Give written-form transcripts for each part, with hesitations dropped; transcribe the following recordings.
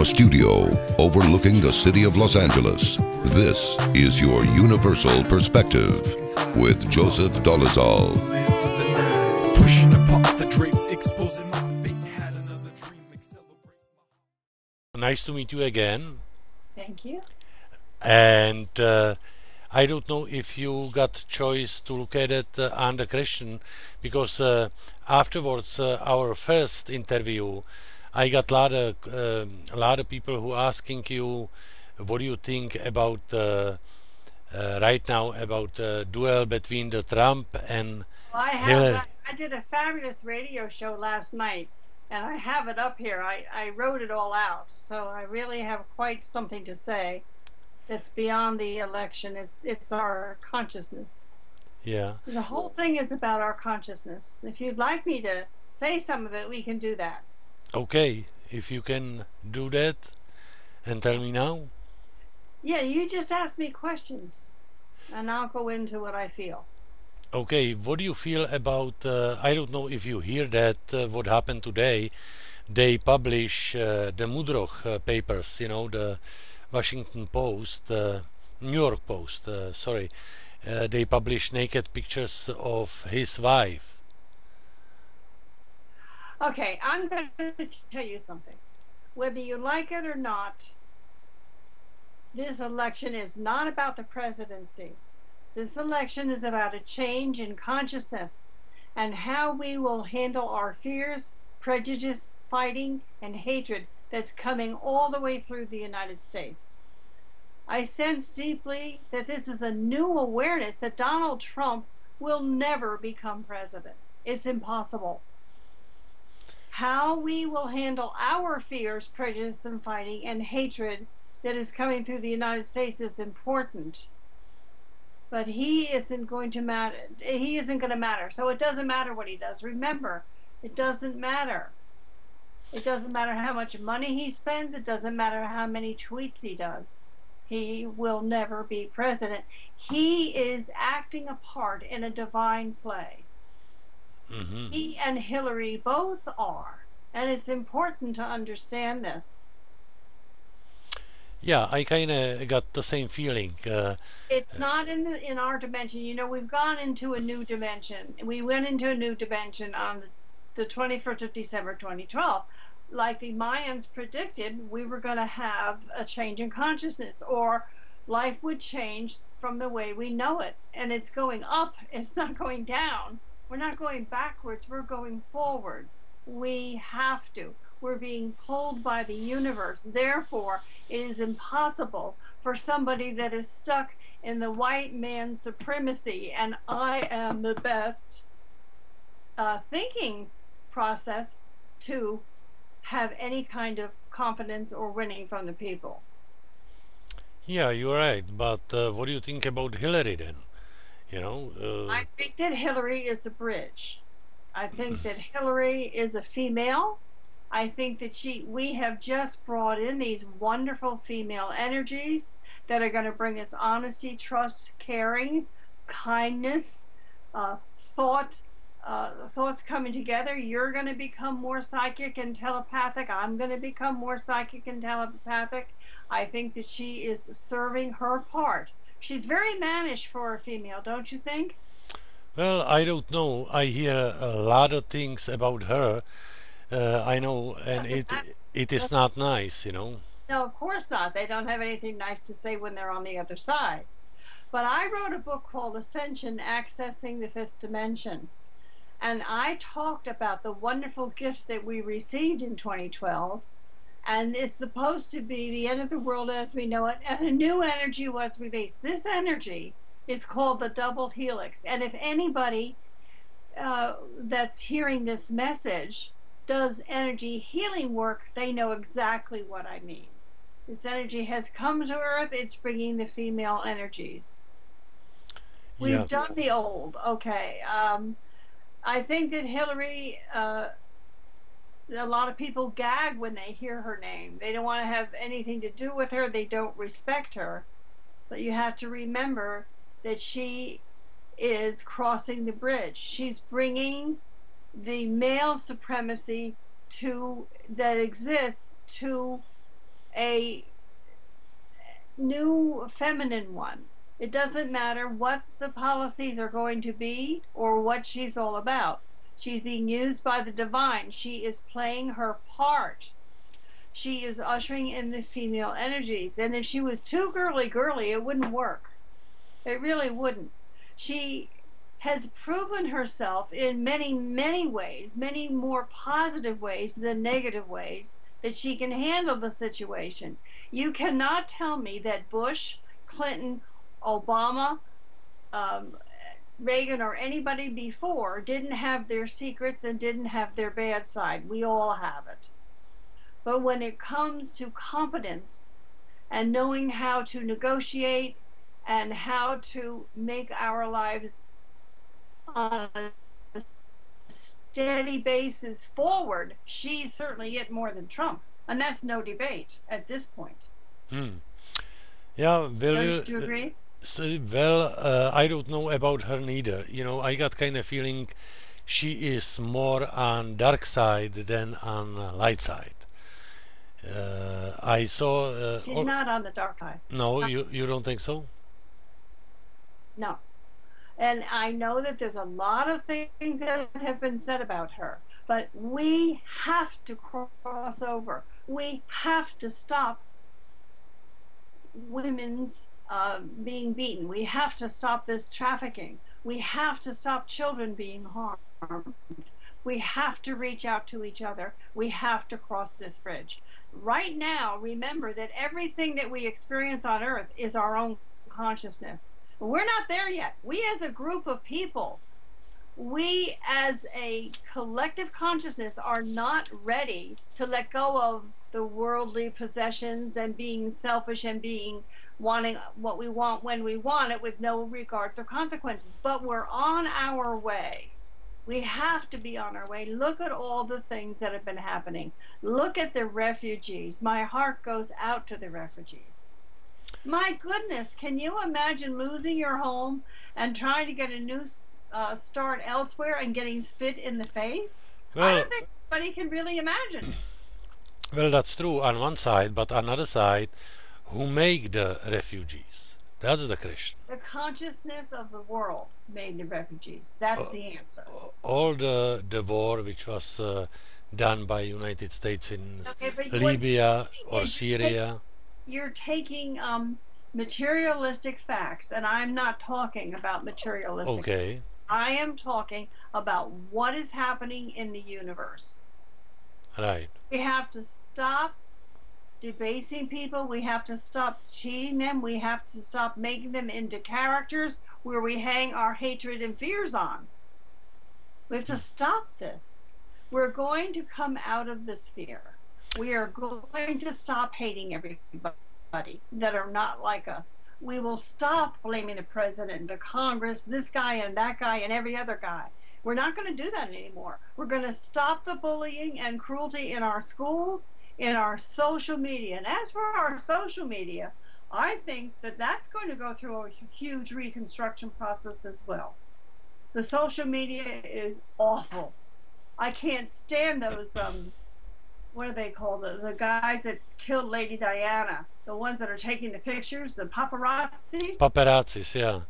a studio overlooking the city of Los Angeles, this is your Universal Perspective with Josef Dolezal. Pushing apart the drapes, exposing my fate. Had another dream, accelerate. Nice to meet you again. Thank you. And I don't know if you got choice to look at it under question, because afterwards our first interview, I got a lot of people who asking you, what do you think about right now about duel between the Trump and Hillary? I did a fabulous radio show last night, and I have it up here. I wrote it all out, so I really have quite something to say. That's beyond the election. It's our consciousness. Yeah. The whole thing is about our consciousness. If you'd like me to say some of it, we can do that. Okay, if you can do that and tell me now. Yeah, you just ask me questions, and I'll go into what I feel. Okay, what do you feel about, I don't know if you hear that, what happened today. They publish the Mudroch papers, you know, the Washington Post, New York Post, sorry. They publish naked pictures of his wife. Okay, I'm going to tell you something. Whether you like it or not, this election is not about the presidency. This election is about a change in consciousness and how we will handle our fears, prejudice, fighting, and hatred that's coming all the way through the United States. I sense deeply that this is a new awareness that Donald Trump will never become president. It's impossible. How we will handle our fears, prejudice, and fighting and hatred that is coming through the United States is important. But he isn't going to matter. He isn't going to matter. So it doesn't matter what he does. Remember, it doesn't matter. It doesn't matter how much money he spends. It doesn't matter how many tweets he does. He will never be president. He is acting a part in a divine play. Mm-hmm. He and Hillary both are. And it's important to understand this. Yeah, I kind of got the same feeling. It's not in our dimension. You know, we've gone into a new dimension. We went into a new dimension on the 21st of December 2012. Like the Mayans predicted, we were going to have a change in consciousness, or life would change from the way we know it. And it's going up. It's not going down. We're not going backwards. We're going forwards. We have to. We're being pulled by the universe. Therefore, it is impossible for somebody that is stuck in the white man supremacy and I am the best thinking process to have any kind of confidence or winning from the people. Yeah, you're right. But what do you think about Hillary then? You know, I think that Hillary is a bridge. I think that Hillary is a female. I think that we have just brought in these wonderful female energies that are going to bring us honesty, trust, caring, kindness, thoughts coming together. You're going to become more psychic and telepathic. I'm going to become more psychic and telepathic. I think that she is serving her part. She's very mannish for a female, don't you think? Well, I don't know. I hear a lot of things about her. I know, and it is not nice, you know. No, of course not. They don't have anything nice to say when they're on the other side. But I wrote a book called Ascension, Accessing the Fifth Dimension. And I talked about the wonderful gift that we received in 2012. And it's supposed to be the end of the world as we know it. And a new energy was released. This energy is called the double helix. And if anybody that's hearing this message does energy healing work, they know exactly what I mean. This energy has come to Earth. It's bringing the female energies. We've done the old. Okay. I think that Hillary, a lot of people gag when they hear her name. They don't want to have anything to do with her. They don't respect her. But you have to remember that she is crossing the bridge. She's bringing the male supremacy that exists to a new feminine one. It doesn't matter what the policies are going to be or what she's all about. She's being used by the divine. She is playing her part. She is ushering in the female energies. And if she was too girly, it wouldn't work. It really wouldn't. She has proven herself in many, many ways, many more positive ways than negative ways, that she can handle the situation. You cannot tell me that Bush, Clinton, Obama, Reagan, or anybody before didn't have their secrets and didn't have their bad side. We all have it. But when it comes to competence and knowing how to negotiate and how to make our lives on a steady basis forward, she's certainly it more than Trump. And that's no debate at this point. Yeah, Don't you agree? I don't know about her neither. You know, I got kind of feeling she is more on dark side than on light side. I saw... she's not on the dark side. No, you don't think so? No. And I know that there's a lot of things that have been said about her, but we have to cross over. We have to stop women's being beaten. We have to stop this trafficking. We have to stop children being harmed. We have to reach out to each other. We have to cross this bridge. Right now, remember that everything that we experience on earth is our own consciousness. We're not there yet. We as a group of people, we as a collective consciousness are not ready to let go of the worldly possessions and being selfish and wanting what we want when we want it with no regards or consequences. But we're on our way. We have to be on our way. Look at all the things that have been happening. Look at the refugees. My heart goes out to the refugees. My goodness, can you imagine losing your home and trying to get a new start elsewhere and getting spit in the face? Well, I don't think anybody can really imagine. Well, that's true on one side, but on another side, who make the refugees? That's the question. The consciousness of the world made the refugees. That's the answer. All the war which was done by United States in Libya or Syria. You're taking materialistic facts, and I'm not talking about materialistic facts. I am talking about what is happening in the universe. Right. We have to stop debasing people. We have to stop cheating them. We have to stop making them into characters where we hang our hatred and fears on. We have to stop this. We're going to come out of this fear. We are going to stop hating everybody that are not like us. We will stop blaming the president, the Congress, this guy and that guy and every other guy. We're not going to do that anymore. We're going to stop the bullying and cruelty in our schools, in our social media. And as for our social media, I think that that's going to go through a huge reconstruction process as well. The social media is awful. I can't stand those, what are they called? The guys that killed Lady Diana. The ones that are taking the pictures, the paparazzi. Paparazzis, yeah.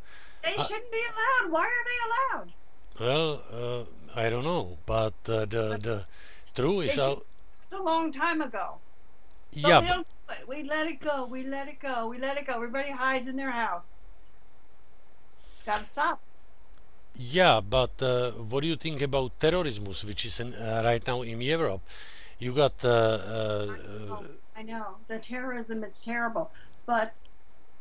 They shouldn't be allowed. Why are they allowed? Well, I don't know, but the truth is out. A long time ago. But yeah, we don't do it. We let it go. We let it go. We let it go. Everybody hides in their house. It's got to stop. Yeah, but what do you think about terrorism, which is right now in Europe? You got I know the terrorism is terrible, but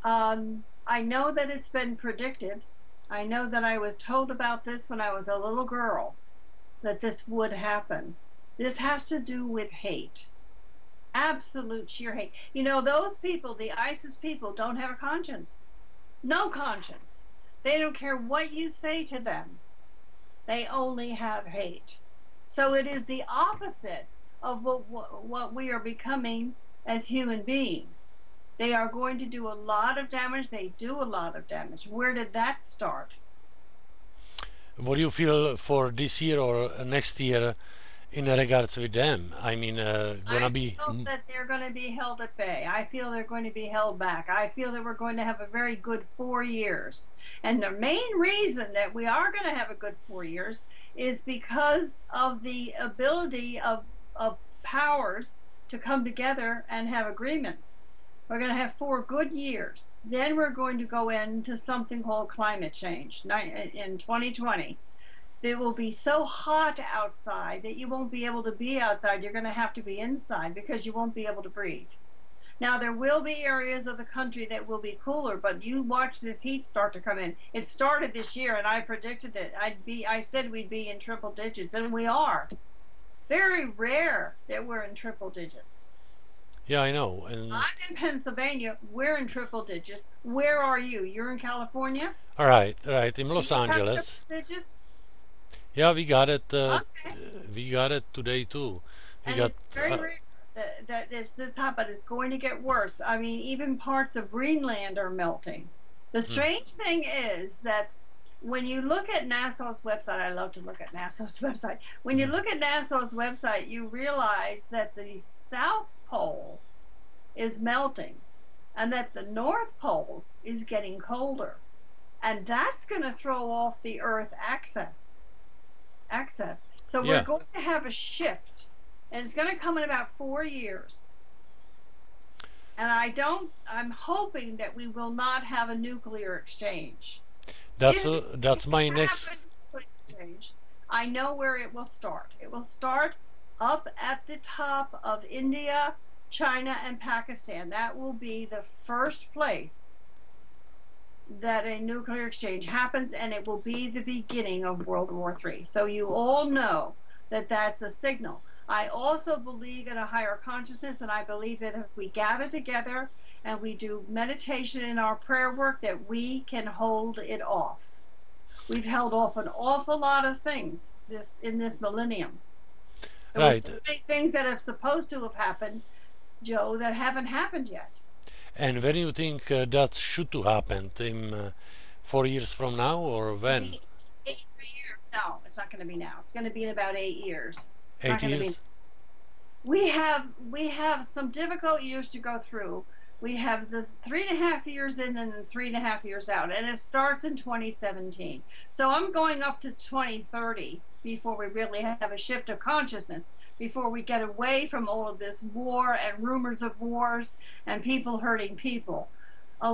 I know that it's been predicted. I know that I was told about this when I was a little girl, that this would happen. This has to do with hate, absolute sheer hate. You know, those people, the ISIS people, don't have a conscience. No conscience. They don't care what you say to them. They only have hate. So it is the opposite of what we are becoming as human beings. They are going to do a lot of damage. They do a lot of damage. Where did that start? What do you feel for this year or next year in regards with them? I mean, gonna I be. feel that they're going to be held at bay. I feel they're going to be held back. I feel that we're going to have a very good 4 years. And the main reason that we are going to have a good 4 years is because of the ability of powers to come together and have agreements. We're going to have 4 good years. Then we're going to go into something called climate change in 2020. It will be so hot outside that you won't be able to be outside. You're going to have to be inside because you won't be able to breathe. Now, there will be areas of the country that will be cooler, but you watch this heat start to come in. It started this year, and I predicted it. I said we'd be in triple digits, and we are. Very rare that we're in triple digits. Yeah, I know. And I'm in Pennsylvania. We're in triple digits. Where are you? You're in California? all right, right. In Los Do you have Angeles. triple digits? Yeah, we got it. Okay. We got it today too. We And got. it's very rare that this happened. It's going to get worse. I mean, even parts of Greenland are melting. The strange thing is that when you look at NASA's website, I love to look at NASA's website. When you look at NASA's website, you realize that the South Pole is melting and that the North Pole is getting colder. And that's going to throw off the Earth axis. So Yeah. we're going to have a shift, and it's going to come in about 4 years. And I'm hoping that we will not have a nuclear exchange. That's my next. Exchange, I know where it will start. It will start up at the top of India, China, and Pakistan. That will be the first place that a nuclear exchange happens, and it will be the beginning of World War III. So you all know that that's a signal. I also believe in a higher consciousness, and I believe that if we gather together and we do meditation in our prayer work, that we can hold it off. We've held off an awful lot of things in this millennium. There were so many things that are supposed to have happened, Joe, that haven't happened yet. And when you think that should to happen, in 4 years from now, or when? 8 years. No, it's not going to be now. It's going to be in about 8 years. 8 years. We have some difficult years to go through. We have the 3.5 years in and 3.5 years out, and it starts in 2017. So I'm going up to 2030 before we really have a shift of consciousness, before we get away from all of this war and rumors of wars and people hurting people.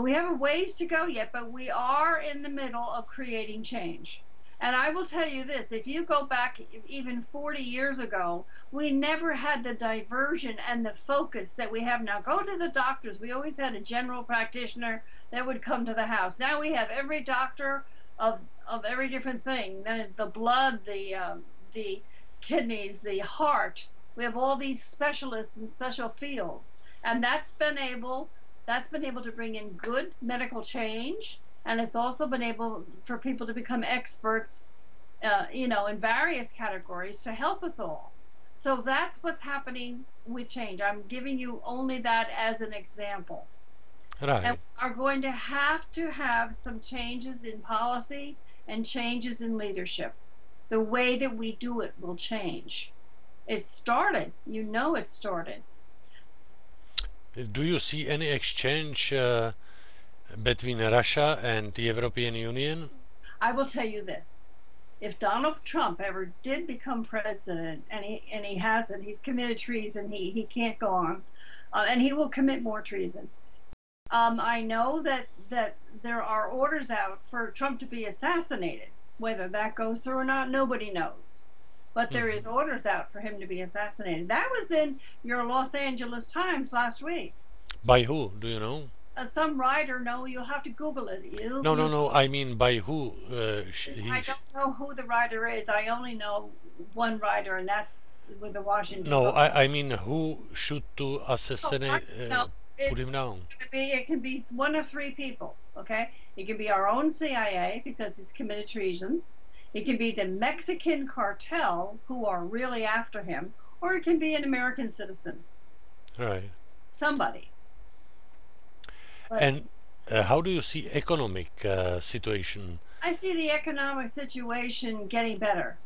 We have a ways to go yet, but we are in the middle of creating change. And I will tell you this, if you go back even 40 years ago, we never had the diversion and the focus that we have now. Go to the doctors. We always had a general practitioner that would come to the house. Now we have every doctor of every different thing, the blood, the kidneys, the heart. We have all these specialists in special fields. And that's been able to bring in good medical change. And it's also been able for people to become experts, in various categories to help us all. So that's what's happening with change. I'm giving you only that as an example. Right. And we are going to have some changes in policy and changes in leadership. The way that we do it will change. It started. You know it started. Do you see any exchange between Russia and the European Union? I will tell you this. If Donald Trump ever did become president, and he hasn't, he's committed treason, he can't go on, and he will commit more treason. I know that there are orders out for Trump to be assassinated. Whether that goes through or not, nobody knows. But there is orders out for him to be assassinated. That was in your Los Angeles Times last week. By who? Do you know? Some writer, no, you'll have to Google it. No. I mean, by who? I don't know who the writer is. I only know one writer, and that's with the Washington No, Post. I mean, who should to assassinate, put him down? It can be one of three people, okay? It can be our own CIA, because he's committed treason. It can be the Mexican cartel, who are really after him. Or it can be an American citizen. Right. Somebody. But And how do you see economic situation? I see the economic situation getting better.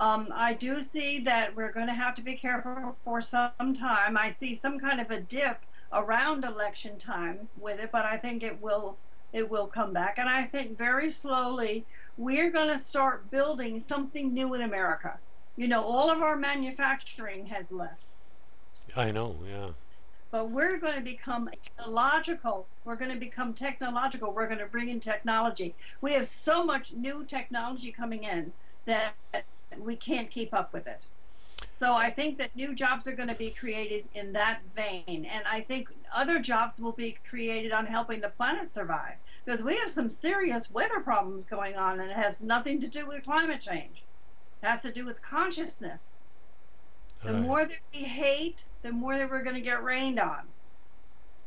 I do see that we're going to have to be careful for some time. I see some kind of a dip around election time with it, but I think it will come back. And I think very slowly we're going to start building something new in America. You know, all of our manufacturing has left. I know, yeah. But we're going to become technological. We're going to become technological. We're going to bring in technology. We have so much new technology coming in that we can't keep up with it. So I think that new jobs are going to be created in that vein. And I think other jobs will be created on helping the planet survive. Because we have some serious weather problems going on, and it has nothing to do with climate change. It has to do with consciousness. The more that we hate, the more that we're going to get rained on.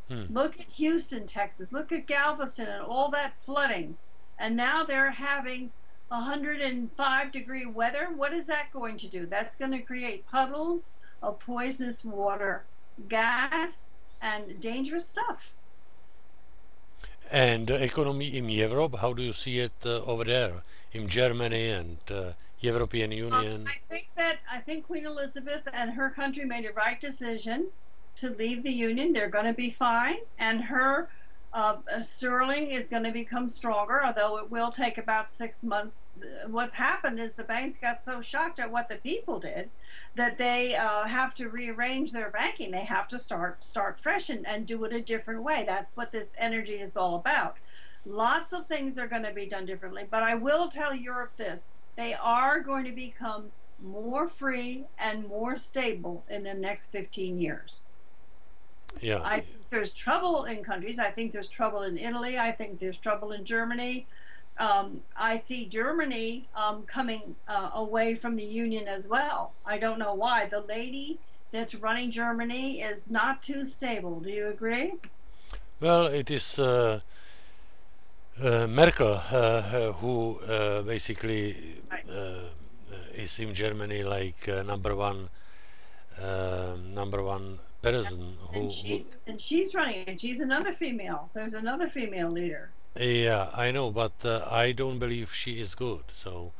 Look at Houston, Texas. Look at Galveston and all that flooding. And now they're having 105-degree weather. What is that going to do? That's going to create puddles of poisonous water, gas, and dangerous stuff. And the economy in Europe, how do you see it over there, in Germany and European Union? I think Queen Elizabeth and her country made a right decision to leave the Union. They're going to be fine, and her sterling is going to become stronger, although it will take about 6 months. What happened is the banks got so shocked at what the people did that they have to rearrange their banking. They have to start fresh and do it a different way. That's what this energy is all about. Lots of things are going to be done differently, but I will tell Europe this. They are going to become more free and more stable in the next 15 years. Yeah. I think there's trouble in countries. I think there's trouble in Italy. I think there's trouble in Germany. I see Germany coming away from the Union as well. I don't know why. The lady that's running Germany is not too stable. Do you agree? Well, it is Merkel who basically is in Germany like number one person who she's running, and she's another female. There's another female leader. Yeah, I know, but I don't believe she is good. So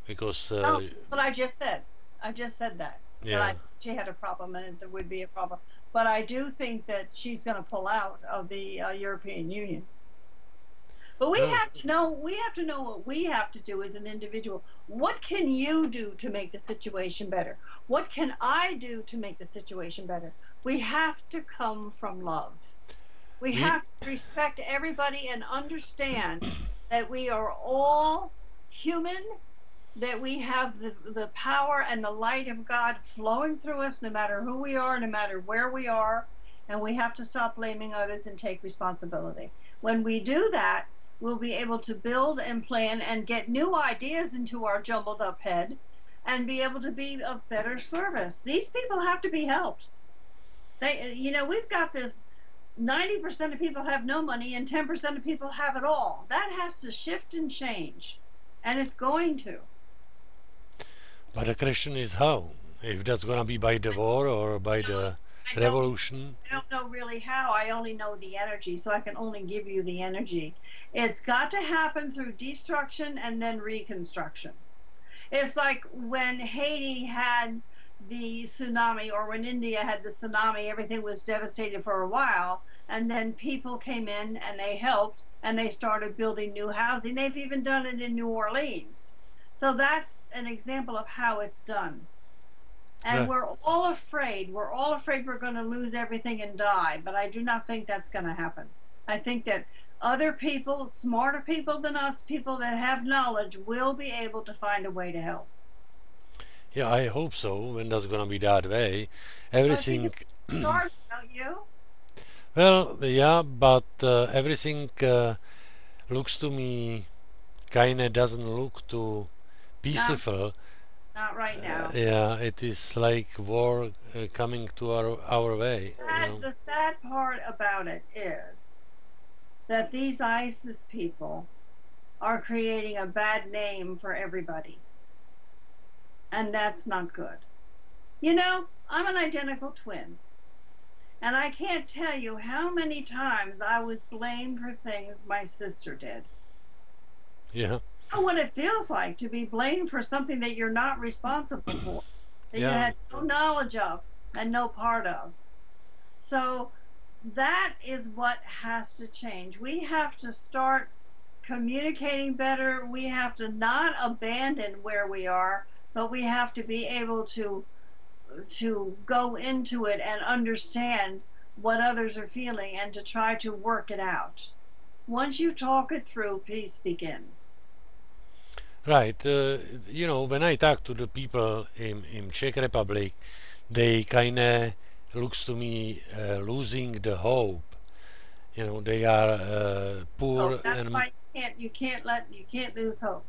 because but I just said that. Yeah. She had a problem, and there would be a problem. But I do think that she's going to pull out of the European Union. But we have to know what we have to do as an individual. What can you do to make the situation better? What can I do to make the situation better? We have to come from love. We have to respect everybody and understand that we are all human, that we have the power and the light of God flowing through us no matter who we are, no matter where we are, and we have to stop blaming others and take responsibility. When we do that, we'll be able to build and plan and get new ideas into our jumbled up head and be able to be of better service. These people have to be helped. You know, we've got this 90% of people have no money and 10% of people have it all. That has to shift and change, and it's going to. But the question is how? If that's going to be by the war or by the revolution? I don't know really how. I only know the energy, so I can only give you the energy. It's got to happen through destruction and then reconstruction. It's like when Haiti had the tsunami, or when India had the tsunami, everything was devastated for a while, and then people came in and they helped, and they started building new housing. They've even done it in New Orleans. So that's an example of how it's done. And we're all afraid we're going to lose everything and die, but I do not think that's going to happen. I think that other people, smarter people than us, people that have knowledge, will be able to find a way to help. Yeah, I hope so, when that's going to be that way. Everything... Sorry, don't you? Well, yeah, but everything looks to me kinda doesn't look too peaceful. Not right now. Yeah, it is like war coming to our way. The sad part about it is that these ISIS people are creating a bad name for everybody. And that's not good. You know, I'm an identical twin. And I can't tell you how many times I was blamed for things my sister did. Yeah. know what it feels like to be blamed for something that you're not responsible for, that you had no knowledge of and no part of. So that is what has to change. We have to start communicating better. We have to not abandon where we are, but we have to be able to go into it and understand what others are feeling and to try to work it out. Once you talk it through, peace begins. Right. You know, when I talk to the people in Czech Republic, they kind of looks to me losing the hope. You know, they are poor. So that's why you can't lose hope.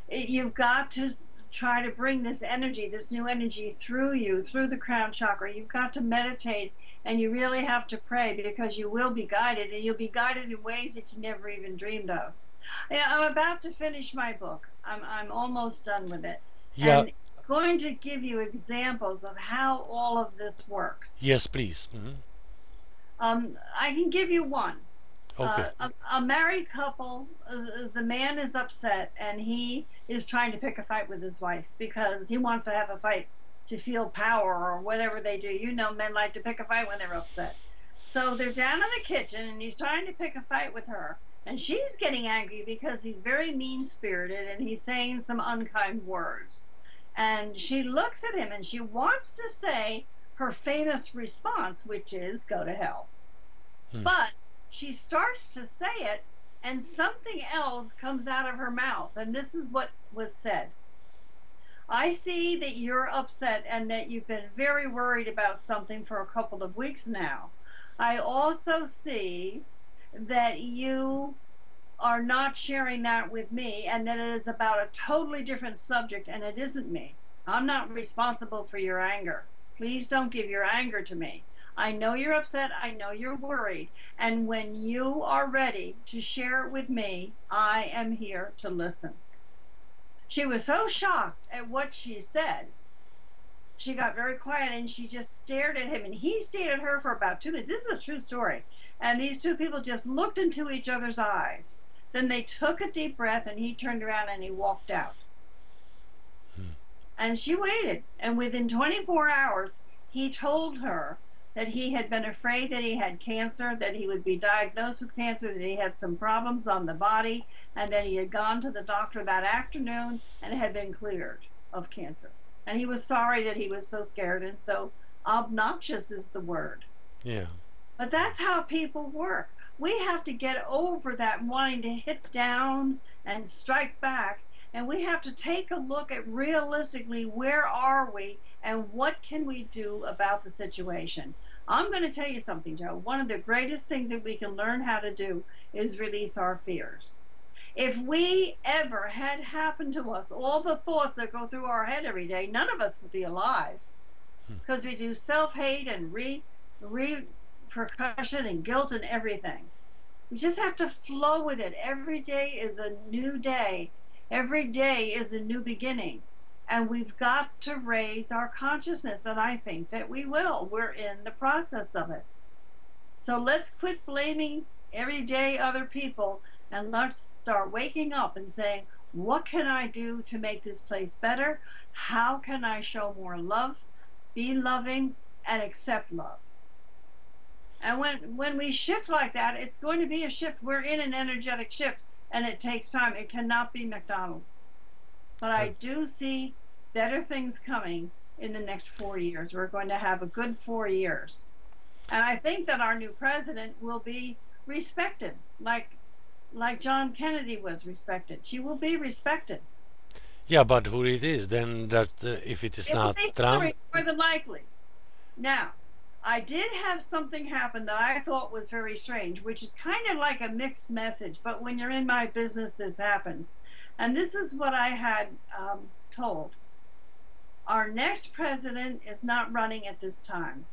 You've got to try to bring this energy, this new energy through you, through the crown chakra. You've got to meditate, and you really have to pray, because you will be guided, and you'll be guided in ways that you never even dreamed of. Yeah, I'm about to finish my book. I'm almost done with it. Yeah. And going to give you examples of how all of this works. Yes, please. I can give you one. Okay. A married couple, the man is upset, and he is trying to pick a fight with his wife because he wants to have a fight to feel power or whatever they do. You know, men like to pick a fight when they're upset. So they're down in the kitchen, and he's trying to pick a fight with her, and she's getting angry because he's very mean-spirited and he's saying some unkind words. And she looks at him and she wants to say her famous response, which is, "Go to hell." But she starts to say it, and something else comes out of her mouth, and this is what was said. "I see that you're upset and that you've been very worried about something for a couple of weeks now. I also see that you are not sharing that with me, and that it is about a totally different subject, and it isn't me. I'm not responsible for your anger. Please don't give your anger to me. I know you're upset, I know you're worried, and when you are ready to share it with me, I am here to listen." She was so shocked at what she said, she got very quiet, and she just stared at him, and he stared at her for about 2 minutes. This is a true story. And these two people just looked into each other's eyes. Then they took a deep breath, and he turned around and he walked out. And she waited, and within 24 hours, he told her that he had been afraid that he had cancer, that he would be diagnosed with cancer, that he had some problems on the body, and that he had gone to the doctor that afternoon and had been cleared of cancer. And he was sorry that he was so scared, and so obnoxious is the word. Yeah. But that's how people work. We have to get over that wanting to hit down and strike back, and we have to take a look at realistically, where are we and what can we do about the situation. I'm going to tell you something, Joe. One of the greatest things that we can learn how to do is release our fears. If we ever had happened to us all the thoughts that go through our head every day, none of us would be alive, because we do self-hate and repercussion and guilt and everything. We just have to flow with it. Every day is a new day. Every day is a new beginning. And we've got to raise our consciousness, and I think that we will. We're in the process of it. So let's quit blaming every day other people, and let's start waking up and saying, what can I do to make this place better? How can I show more love, be loving, and accept love? And when we shift like that, it's going to be a shift. We're in an energetic shift, and it takes time. It cannot be McDonald's. But I do see better things coming in the next 4 years. We're going to have a good 4 years. And I think that our new president will be respected, like John Kennedy was respected. She will be respected. Yeah, but who it is, then that if it is not Trump? More than likely. Now, I did have something happen that I thought was very strange, which is kind of like a mixed message, but when you're in my business, this happens. And this is what I had told. Our next president is not running at this time.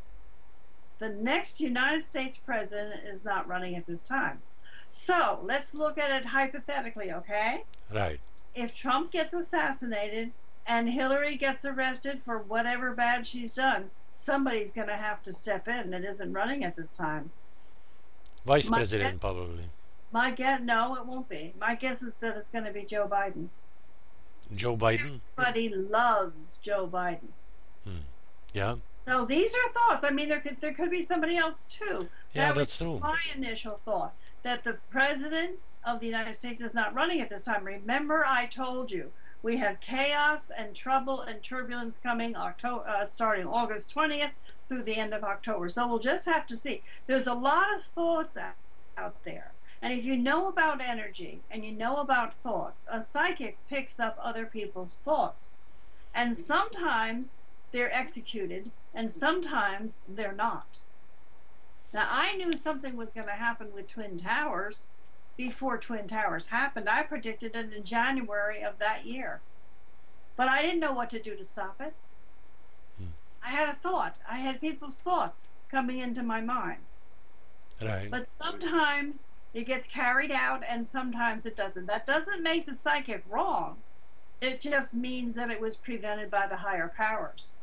The next United States president is not running at this time. So let's look at it hypothetically, okay? Right. If Trump gets assassinated and Hillary gets arrested for whatever bad she's done, somebody's going to have to step in that isn't running at this time. Vice president, probably. My guess, no, it won't be. My guess is that it's going to be Joe Biden. Joe Biden? Everybody loves Joe Biden. Yeah. So these are thoughts. I mean, there could be somebody else too. Yeah, That was that's just true. my initial thought, that the president of the United States is not running at this time. Remember, I told you we have chaos and trouble and turbulence coming starting August 20th through the end of October. So we'll just have to see. There's a lot of thoughts out there. And if you know about energy and you know about thoughts, a psychic picks up other people's thoughts. And sometimes they're executed and sometimes they're not. Now, I knew something was going to happen with Twin Towers before Twin Towers happened. I predicted it in January of that year. But I didn't know what to do to stop it. I had a thought. I had people's thoughts coming into my mind. Right. But sometimes it gets carried out and sometimes it doesn't. That doesn't make the psychic wrong. It just means that it was prevented by the higher powers.